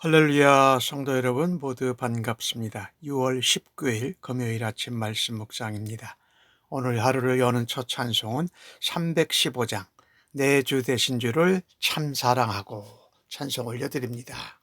할렐루야, 성도 여러분 모두 반갑습니다. 6월 19일 금요일 아침 말씀 묵상입니다. 오늘 하루를 여는 첫 찬송은 315장 내 주 되신 주를 참 사랑하고 찬송 올려드립니다.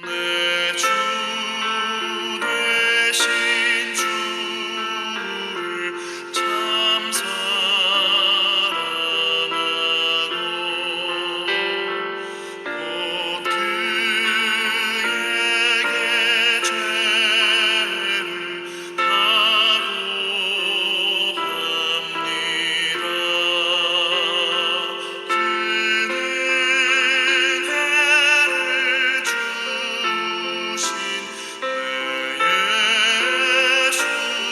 내 주 되신 주를 참 사랑하고 곧 그에게 죄를 다고합니다. 그는 은혜를 주신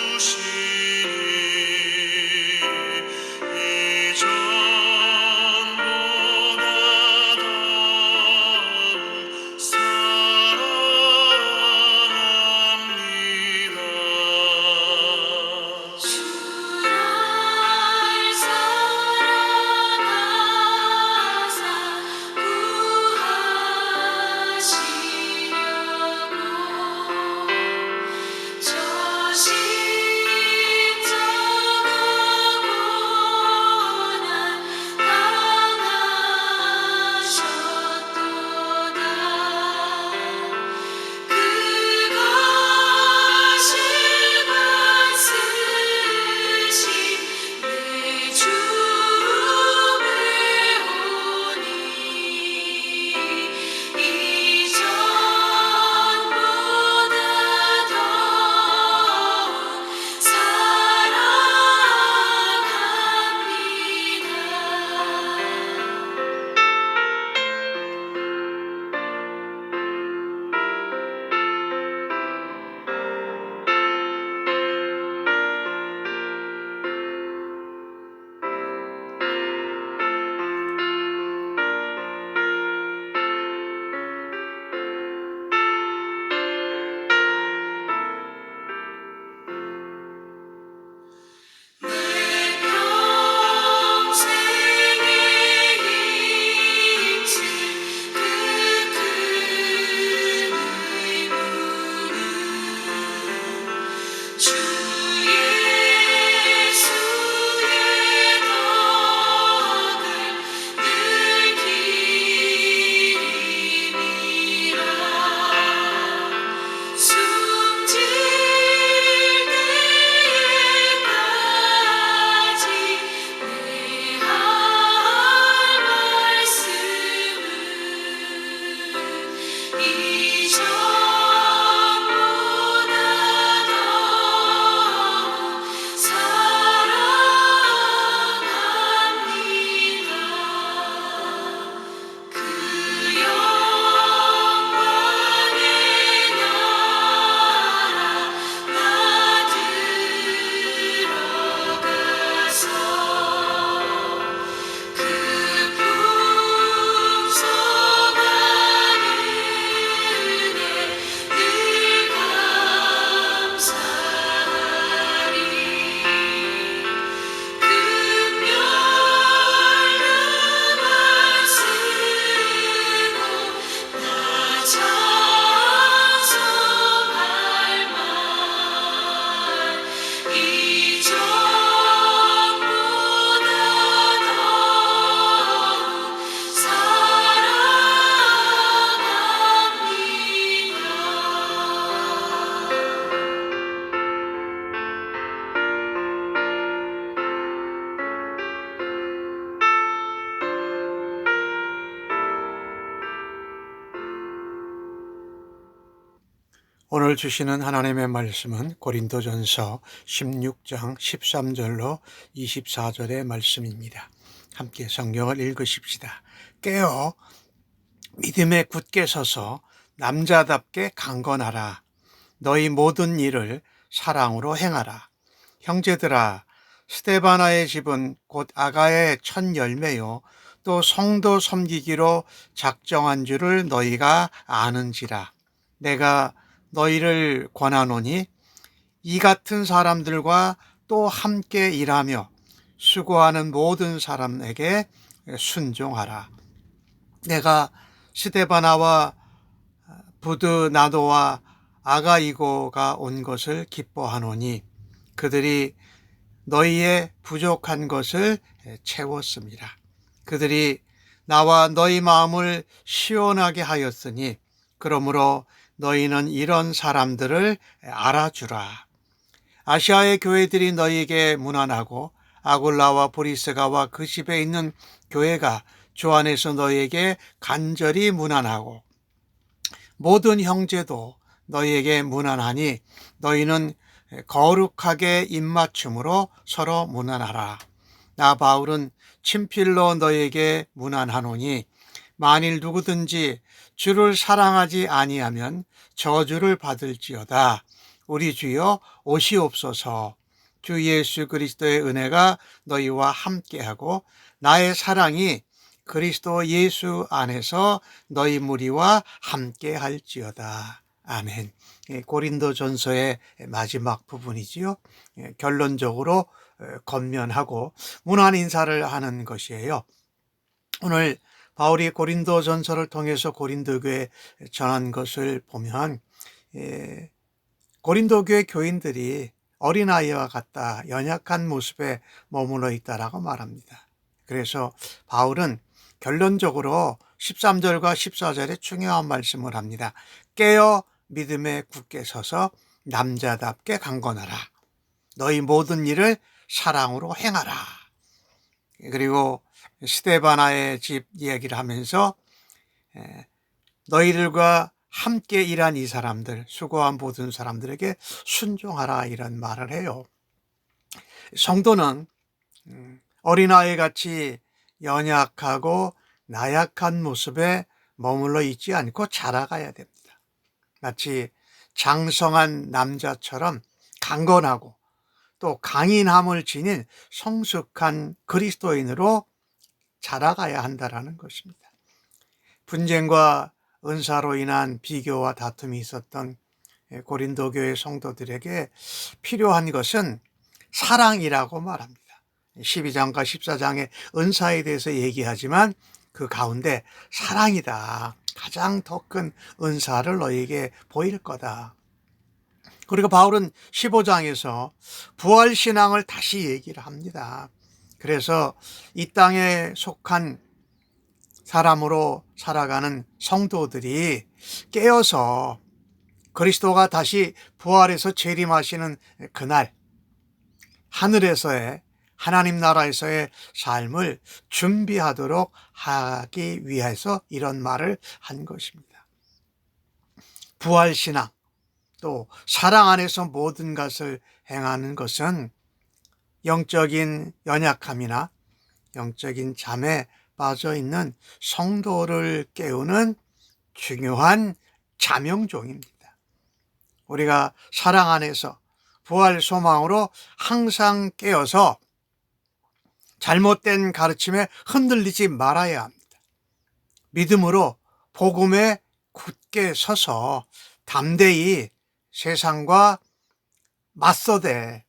내 예수시니 이전보다 더욱 사랑합니다. 주를 사랑하사 구하시려고 저 십자가 고난 당하셨도다. 그것을 받으신 내 주 배우니 이전보다 더욱 내 평생에 힘쓸 그 큰 의무는 주 예수의 덕을 늘 기림이라. 숨질 때까지 내 할 말씀은 이전보다 더욱 사랑합니다. 그 영광의 나라 나 들어가서 그 풍성한 은혜 늘 감사하리. 금멸류만 쓰고 나 찬송할 말 이전보다 더욱 오늘 주시는 하나님의 말씀은 고린도전서 16장 13절로 24절의 말씀입니다. 함께 성경을 읽으십시다. 깨어 믿음에 굳게 서서 남자답게 강건하라. 너희 모든 일을 사랑으로 행하라. 형제들아, 스데바나의 집은 곧 아가의 첫 열매요 또 성도 섬기기로 작정한 줄을 너희가 아는지라. 내가 너희를 권하노니 이 같은 사람들과 또 함께 일하며 수고하는 모든 사람에게 순종하라. 내가 스데바나와 부드나도와 아가이고가 온 것을 기뻐하노니 그들이 너희의 부족한 것을 채웠습니다. 그들이 나와 너희 마음을 시원하게 하였으니 그러므로 너희는 이런 사람들을 알아주라. 아시아의 교회들이 너희에게 문안하고 아굴라와 보리스가와 그 집에 있는 교회가 주 안에서 너희에게 간절히 문안하고 모든 형제도 너희에게 문안하니 너희는 거룩하게 입맞춤으로 서로 문안하라. 나 바울은 친필로 너희에게 문안하노니 만일 누구든지 주를 사랑하지 아니하면 저주를 받을지어다. 우리 주여 오시옵소서. 주 예수 그리스도의 은혜가 너희와 함께하고 나의 사랑이 그리스도 예수 안에서 너희 무리와 함께 할지어다. 아멘. 고린도전서의 마지막 부분이지요. 결론적으로 건면하고 문안 인사를 하는 것이에요. 오늘 바울이 고린도전서를 통해서 고린도교에 전한 것을 보면 고린도교의 교인들이 어린아이와 같다, 연약한 모습에 머물러 있다라고 말합니다. 그래서 바울은 결론적으로 13절과 14절에 중요한 말씀을 합니다. 깨어 믿음에 굳게 서서 남자답게 강건하라. 너희 모든 일을 사랑으로 행하라. 그리고 스데바나의 집 이야기를 하면서 너희들과 함께 일한 이 사람들, 수고한 모든 사람들에게 순종하라 이런 말을 해요. 성도는 어린아이 같이 연약하고 나약한 모습에 머물러 있지 않고 자라가야 됩니다. 마치 장성한 남자처럼 강건하고 또 강인함을 지닌 성숙한 그리스도인으로 자라가야 한다는 것입니다. 분쟁과 은사로 인한 비교와 다툼이 있었던 고린도 교회 성도들에게 필요한 것은 사랑이라고 말합니다. 12장과 14장의 은사에 대해서 얘기하지만 그 가운데 사랑이다. 가장 더 큰 은사를 너에게 보일 거다. 그리고 바울은 15장에서 부활신앙을 다시 얘기를 합니다. 그래서 이 땅에 속한 사람으로 살아가는 성도들이 깨어서 그리스도가 다시 부활해서 재림하시는 그날 하늘에서의 하나님 나라에서의 삶을 준비하도록 하기 위해서 이런 말을 한 것입니다. 부활신앙 또 사랑 안에서 모든 것을 행하는 것은 영적인 연약함이나 영적인 잠에 빠져 있는 성도를 깨우는 중요한 자명종입니다. 우리가 사랑 안에서 부활 소망으로 항상 깨어서 잘못된 가르침에 흔들리지 말아야 합니다. 믿음으로 복음에 굳게 서서 담대히 세상과 맞서되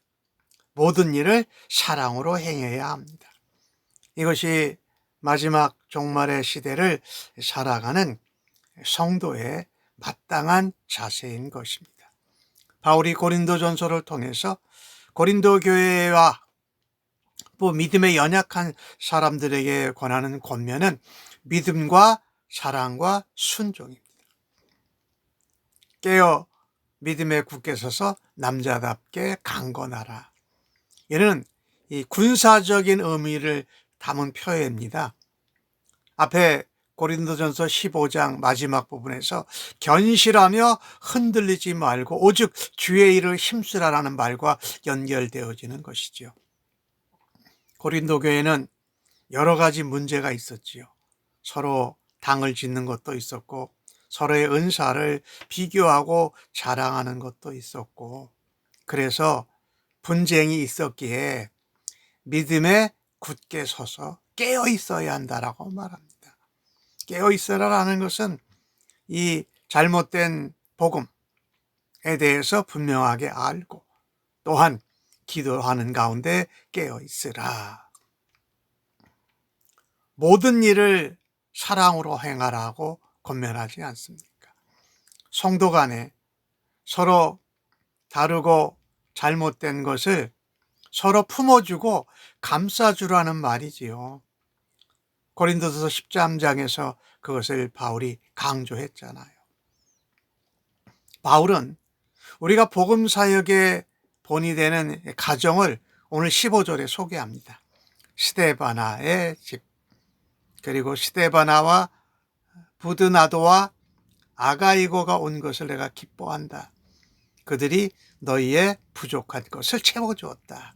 모든 일을 사랑으로 행해야 합니다. 이것이 마지막 종말의 시대를 살아가는 성도의 마땅한 자세인 것입니다. 바울이 고린도전서를 통해서 고린도 교회와 또 믿음에 연약한 사람들에게 권하는 권면은 믿음과 사랑과 순종입니다. 깨어 믿음에 굳게 서서 남자답게 강건하라. 이는 이 군사적인 의미를 담은 표현입니다. 앞에 고린도전서 15장 마지막 부분에서 견실하며 흔들리지 말고 오직 주의 일을 힘쓰라라는 말과 연결되어지는 것이지요. 고린도 교회는 여러 가지 문제가 있었지요. 서로 당을 짓는 것도 있었고 서로의 은사를 비교하고 자랑하는 것도 있었고 그래서 분쟁이 있었기에 믿음에 굳게 서서 깨어 있어야 한다라고 말합니다. 깨어 있어라라는 것은 이 잘못된 복음에 대해서 분명하게 알고 또한 기도하는 가운데 깨어 있으라. 모든 일을 사랑으로 행하라고 권면하지 않습니까? 성도 간에 서로 다르고 잘못된 것을 서로 품어주고 감싸주라는 말이지요. 고린도서 13장에서 그것을 바울이 강조했잖아요. 바울은 우리가 복음 사역의 본이 되는 가정을 오늘 15절에 소개합니다. 스데바나의 집, 그리고 스데바나와 부드나도와 아가이고가 온 것을 내가 기뻐한다. 그들이 너희의 부족한 것을 채워주었다.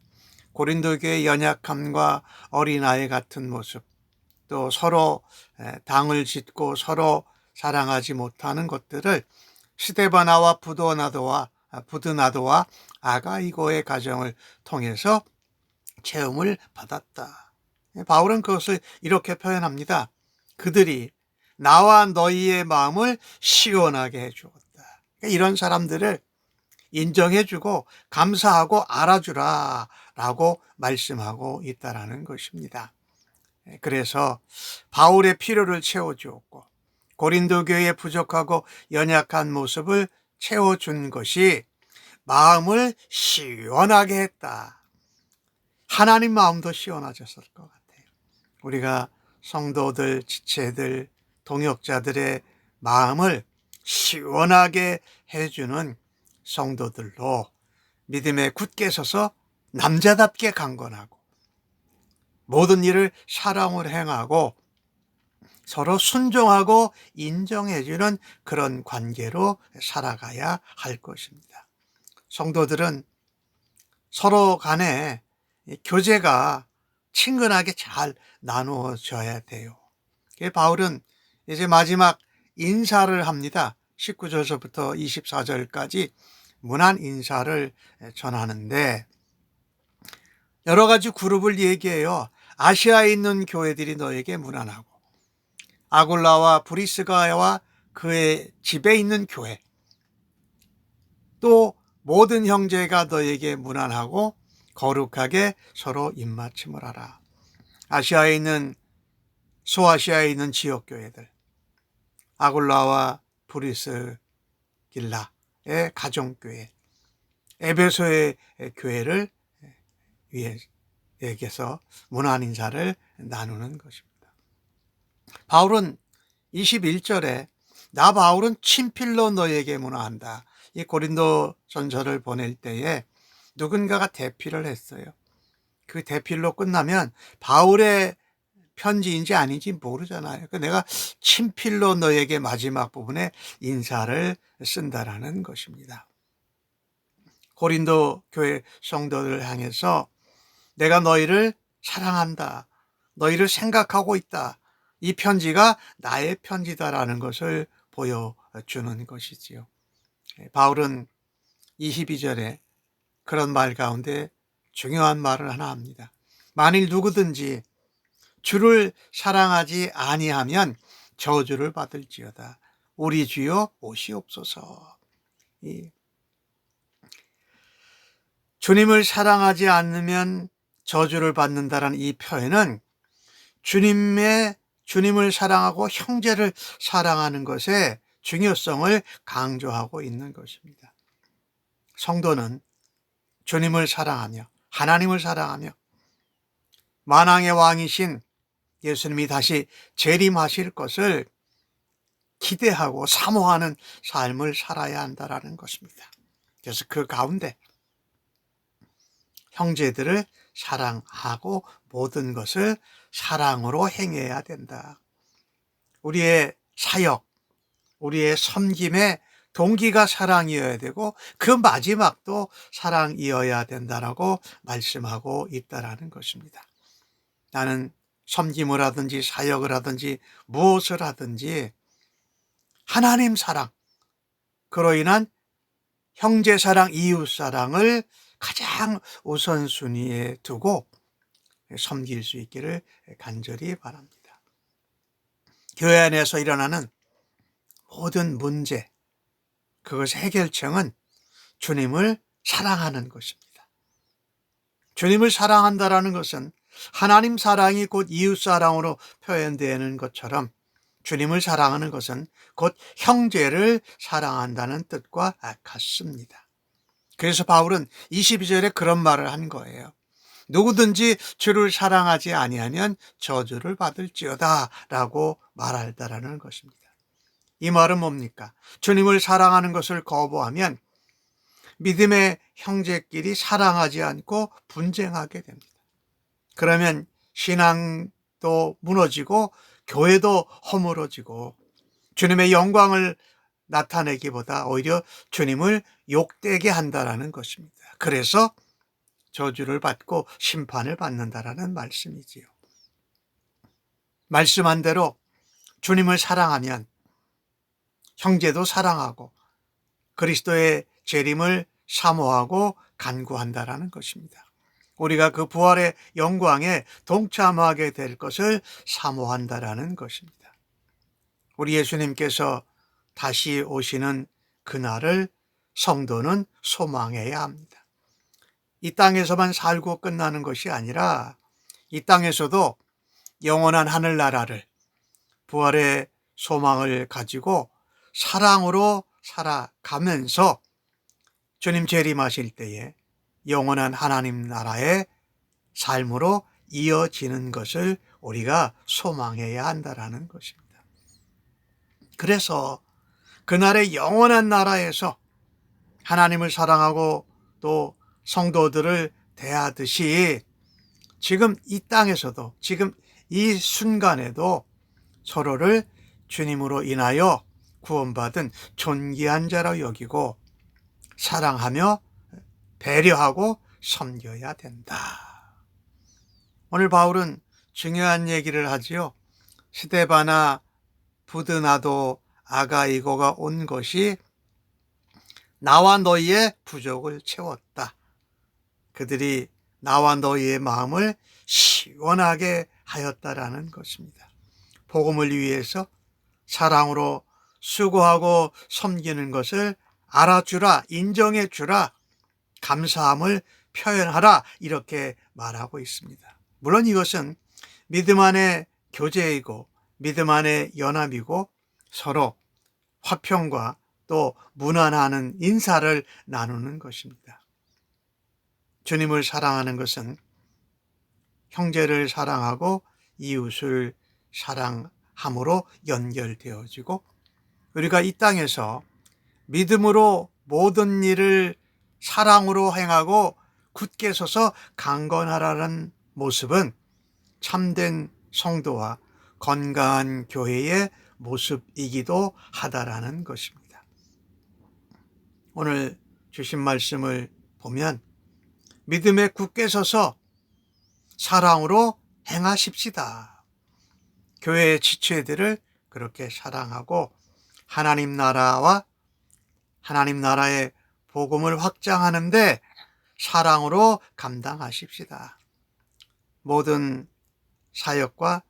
고린도 교회의 연약함과 어린아이 같은 모습, 또 서로 당을 짓고 서로 사랑하지 못하는 것들을 스데바나와 부드나도와 아가이고의 가정을 통해서 체험을 받았다. 바울은 그것을 이렇게 표현합니다. 그들이 나와 너희의 마음을 시원하게 해주었다. 이런 사람들을 인정해주고 감사하고 알아주라 라고 말씀하고 있다라는 것입니다. 그래서 바울의 필요를 채워주었고 고린도 교회의 부족하고 연약한 모습을 채워준 것이 마음을 시원하게 했다. 하나님 마음도 시원해졌을 것 같아요. 우리가 성도들, 지체들, 동역자들의 마음을 시원하게 해주는 성도들로 믿음에 굳게 서서 남자답게 강건하고 모든 일을 사랑으로 행하고 서로 순종하고 인정해주는 그런 관계로 살아가야 할 것입니다. 성도들은 서로 간에 교제가 친근하게 잘 나누어져야 돼요. 바울은 이제 마지막 인사를 합니다. 19절서부터 24절까지 문안 인사를 전하는데 여러 가지 그룹을 얘기해요. 아시아에 있는 교회들이 너에게 문안하고 아굴라와 브리스가와 그의 집에 있는 교회, 또 모든 형제가 너에게 문안하고 거룩하게 서로 입맞춤을 하라. 아시아에 있는 소아시아에 있는 지역 교회들, 아굴라와 브리스길라의 가정교회, 에베소의 교회를 위해서 문안 인사를 나누는 것입니다. 바울은 21절에 나 바울은 친필로 너에게 문안한다. 이 고린도 전서를 보낼 때에 누군가가 대필을 했어요. 그 대필로 끝나면 바울의 편지인지 아닌지 모르잖아요. 내가 친필로 너에게 마지막 부분에 인사를 쓴다라는 것입니다. 고린도 교회 성도들을 향해서 내가 너희를 사랑한다. 너희를 생각하고 있다. 이 편지가 나의 편지다라는 것을 보여주는 것이지요. 바울은 22절에 그런 말 가운데 중요한 말을 하나 합니다. 만일 누구든지 주를 사랑하지 아니하면 저주를 받을지어다. 우리 주여 오시옵소서. 주님을 사랑하지 않으면 저주를 받는다라는 이 표현은 주님을 사랑하고 형제를 사랑하는 것의 중요성을 강조하고 있는 것입니다. 성도는 주님을 사랑하며 하나님을 사랑하며 만왕의 왕이신 예수님이 다시 재림하실 것을 기대하고 사모하는 삶을 살아야 한다는 것입니다. 그래서 그 가운데 형제들을 사랑하고 모든 것을 사랑으로 행해야 된다. 우리의 사역, 우리의 섬김의 동기가 사랑이어야 되고 그 마지막도 사랑이어야 된다라고 말씀하고 있다라는 것입니다. 나는 섬김을 하든지 사역을 하든지 무엇을 하든지 하나님 사랑, 그로 인한 형제 사랑, 이웃 사랑을 가장 우선순위에 두고 섬길 수 있기를 간절히 바랍니다. 교회 안에서 일어나는 모든 문제, 그것의 해결책은 주님을 사랑하는 것입니다. 주님을 사랑한다라는 것은 하나님 사랑이 곧 이웃 사랑으로 표현되는 것처럼 주님을 사랑하는 것은 곧 형제를 사랑한다는 뜻과 같습니다. 그래서 바울은 22절에 그런 말을 한 거예요. 누구든지 주를 사랑하지 아니하면 저주를 받을지어다 라고 말한다라는 것입니다. 이 말은 뭡니까? 주님을 사랑하는 것을 거부하면 믿음의 형제끼리 사랑하지 않고 분쟁하게 됩니다. 그러면 신앙도 무너지고 교회도 허물어지고 주님의 영광을 나타내기보다 오히려 주님을 욕되게 한다라는 것입니다. 그래서 저주를 받고 심판을 받는다라는 말씀이지요. 말씀한 대로 주님을 사랑하면 형제도 사랑하고 그리스도의 재림을 사모하고 간구한다라는 것입니다. 우리가 그 부활의 영광에 동참하게 될 것을 사모한다라는 것입니다. 우리 예수님께서 다시 오시는 그날을 성도는 소망해야 합니다. 이 땅에서만 살고 끝나는 것이 아니라 이 땅에서도 영원한 하늘나라를 부활의 소망을 가지고 사랑으로 살아가면서 주님 재림하실 때에 영원한 하나님 나라의 삶으로 이어지는 것을 우리가 소망해야 한다는 것입니다. 그래서 그날의 영원한 나라에서 하나님을 사랑하고 또 성도들을 대하듯이 지금 이 땅에서도 지금 이 순간에도 서로를 주님으로 인하여 구원받은 존귀한 자로 여기고 사랑하며 배려하고 섬겨야 된다. 오늘 바울은 중요한 얘기를 하지요. 스데바나 부드나도 아가이고가 온 것이 나와 너희의 부족을 채웠다. 그들이 나와 너희의 마음을 시원하게 하였다라는 것입니다. 복음을 위해서 사랑으로 수고하고 섬기는 것을 알아주라, 인정해 주라, 감사함을 표현하라 이렇게 말하고 있습니다. 물론 이것은 믿음 안의 교제이고 믿음 안의 연합이고 서로 화평과 또 무난하는 인사를 나누는 것입니다. 주님을 사랑하는 것은 형제를 사랑하고 이웃을 사랑함으로 연결되어지고 우리가 이 땅에서 믿음으로 모든 일을 사랑으로 행하고 굳게 서서 강건하라는 모습은 참된 성도와 건강한 교회의 모습이기도 하다라는 것입니다. 오늘 주신 말씀을 보면 믿음에 굳게 서서 사랑으로 행하십시다. 교회의 지체들을 그렇게 사랑하고 하나님 나라와 하나님 나라의 복음을 확장하는데 사랑으로 감당하십시다. 모든 사역과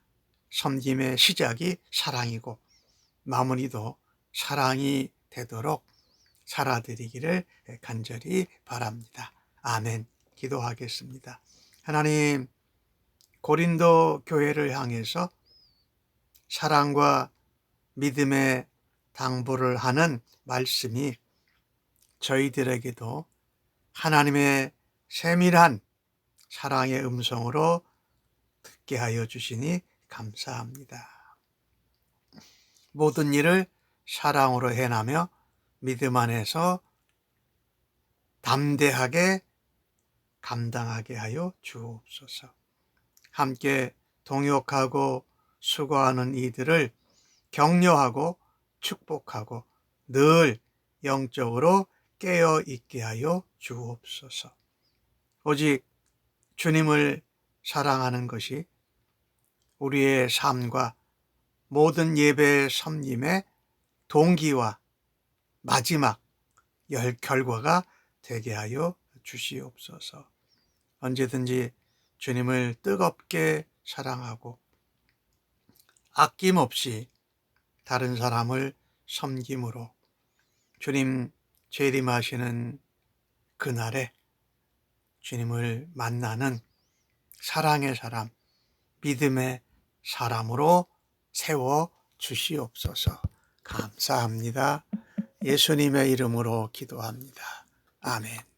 섬김의 시작이 사랑이고 마무리도 사랑이 되도록 살아드리기를 간절히 바랍니다. 아멘. 기도하겠습니다. 하나님, 고린도 교회를 향해서 사랑과 믿음의 당부를 하는 말씀이 저희들에게도 하나님의 세밀한 사랑의 음성으로 듣게 하여 주시니 감사합니다. 모든 일을 사랑으로 해나며 믿음 안에서 담대하게 감당하게 하여 주옵소서. 함께 동역하고 수고하는 이들을 격려하고 축복하고 늘 영적으로 깨어 있게 하여 주옵소서. 오직 주님을 사랑하는 것이 우리의 삶과 모든 예배의 섬김의 동기와 마지막 결과가 되게 하여 주시옵소서. 언제든지 주님을 뜨겁게 사랑하고 아낌없이 다른 사람을 섬김으로 주님 재림하시는 그날에 주님을 만나는 사랑의 사람, 믿음의 사람으로 세워 주시옵소서. 감사합니다. 예수님의 이름으로 기도합니다. 아멘.